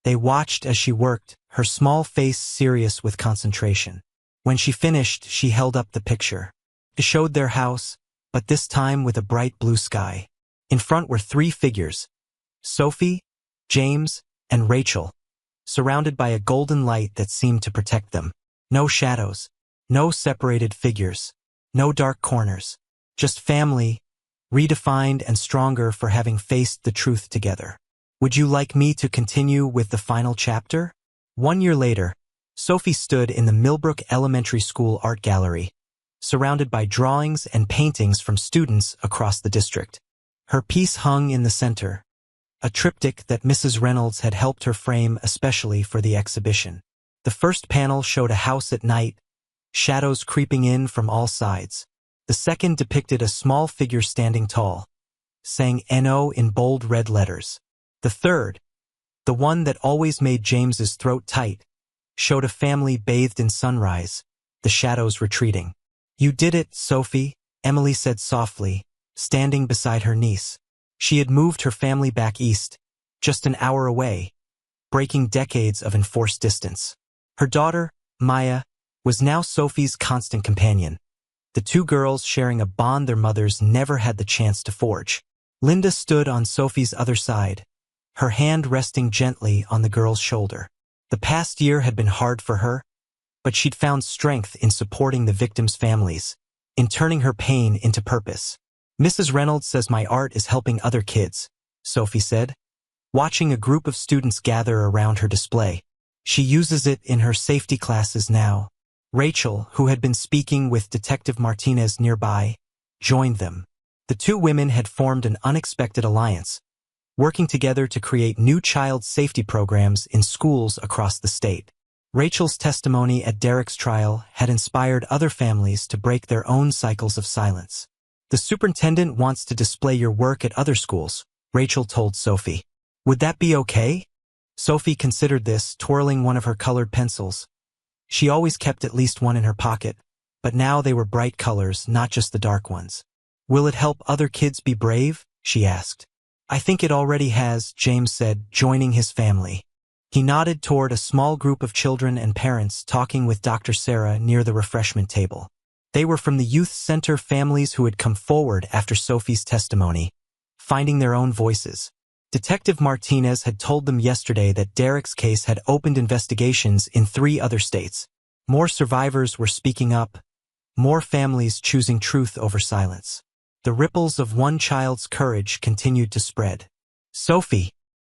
They watched as she worked, her small face serious with concentration. When she finished, she held up the picture. It showed their house, but this time with a bright blue sky. In front were 3 figures, Sophie, James, and Rachel, surrounded by a golden light that seemed to protect them. No shadows, no separated figures, no dark corners, just family, redefined and stronger for having faced the truth together. Would you like me to continue with the final chapter? 1 year later, Sophie stood in the Millbrook Elementary School art gallery, surrounded by drawings and paintings from students across the district. Her piece hung in the center, a triptych that Mrs. Reynolds had helped her frame especially for the exhibition. The first panel showed a house at night, shadows creeping in from all sides. The second depicted a small figure standing tall, saying "N.O." in bold red letters. The third, the one that always made James's throat tight, showed a family bathed in sunrise, the shadows retreating. "You did it, Sophie," Emily said softly, standing beside her niece. She had moved her family back east, just an hour away, breaking decades of enforced distance. Her daughter, Maya, was now Sophie's constant companion, the two girls sharing a bond their mothers never had the chance to forge. Linda stood on Sophie's other side, her hand resting gently on the girl's shoulder. The past year had been hard for her, but she'd found strength in supporting the victims' families, in turning her pain into purpose. "Mrs. Reynolds says my art is helping other kids," Sophie said, watching a group of students gather around her display. "She uses it in her safety classes now." Rachel, who had been speaking with Detective Martinez nearby, joined them. The two women had formed an unexpected alliance, working together to create new child safety programs in schools across the state. Rachel's testimony at Derek's trial had inspired other families to break their own cycles of silence. "The superintendent wants to display your work at other schools," Rachel told Sophie. "Would that be okay?" Sophie considered this, twirling one of her colored pencils. She always kept at least one in her pocket, but now they were bright colors, not just the dark ones. "Will it help other kids be brave?" she asked. "I think it already has," James said, joining his family. He nodded toward a small group of children and parents talking with Dr. Sarah near the refreshment table. They were from the youth center families who had come forward after Sophie's testimony, finding their own voices. Detective Martinez had told them yesterday that Derek's case had opened investigations in 3 other states. More survivors were speaking up, more families choosing truth over silence. The ripples of one child's courage continued to spread. "Sophie,"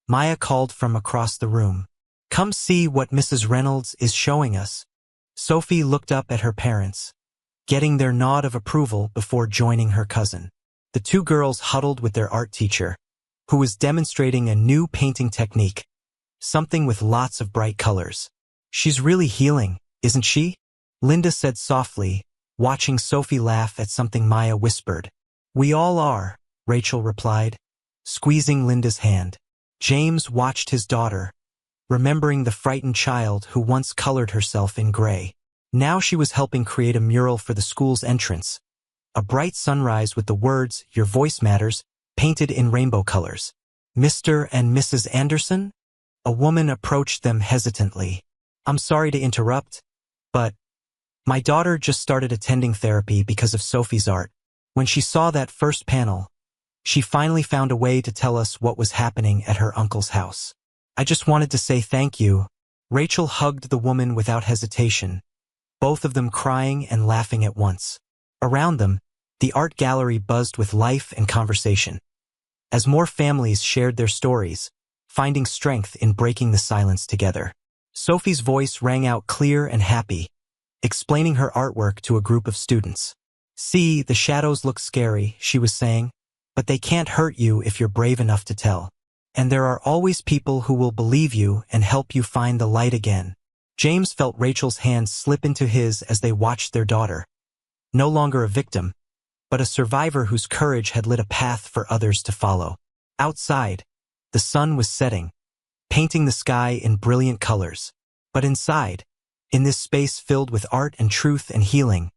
Maya called from across the room. "Come see what Mrs. Reynolds is showing us." Sophie looked up at her parents, getting their nod of approval before joining her cousin. The two girls huddled with their art teacher, who was demonstrating a new painting technique, something with lots of bright colors. "She's really healing, isn't she?" Linda said softly, watching Sophie laugh at something Maya whispered. "We all are," Rachel replied, squeezing Linda's hand. James watched his daughter, remembering the frightened child who once colored herself in gray. Now she was helping create a mural for the school's entrance, a bright sunrise with the words, "Your voice matters," painted in rainbow colors. "Mr. and Mrs. Anderson?" A woman approached them hesitantly. "I'm sorry to interrupt, but my daughter just started attending therapy because of Sophie's art. When she saw that first panel, she finally found a way to tell us what was happening at her uncle's house. I just wanted to say thank you." Rachel hugged the woman without hesitation, both of them crying and laughing at once. Around them, the art gallery buzzed with life and conversation, as more families shared their stories, finding strength in breaking the silence together. Sophie's voice rang out clear and happy, explaining her artwork to a group of students. "See, the shadows look scary," she was saying, "but they can't hurt you if you're brave enough to tell. And there are always people who will believe you and help you find the light again." James felt Rachel's hand slip into his as they watched their daughter, no longer a victim, but a survivor whose courage had lit a path for others to follow. Outside, the sun was setting, painting the sky in brilliant colors. But inside, in this space filled with art and truth and healing,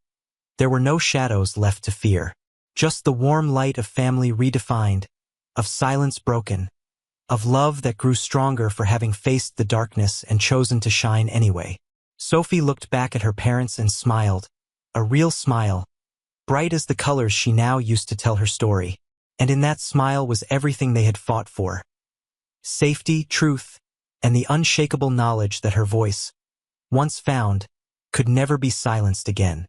there were no shadows left to fear. Just the warm light of family redefined, of silence broken, of love that grew stronger for having faced the darkness and chosen to shine anyway. Sophie looked back at her parents and smiled, a real smile, bright as the colors she now used to tell her story. And in that smile was everything they had fought for: safety, truth, and the unshakable knowledge that her voice, once found, could never be silenced again.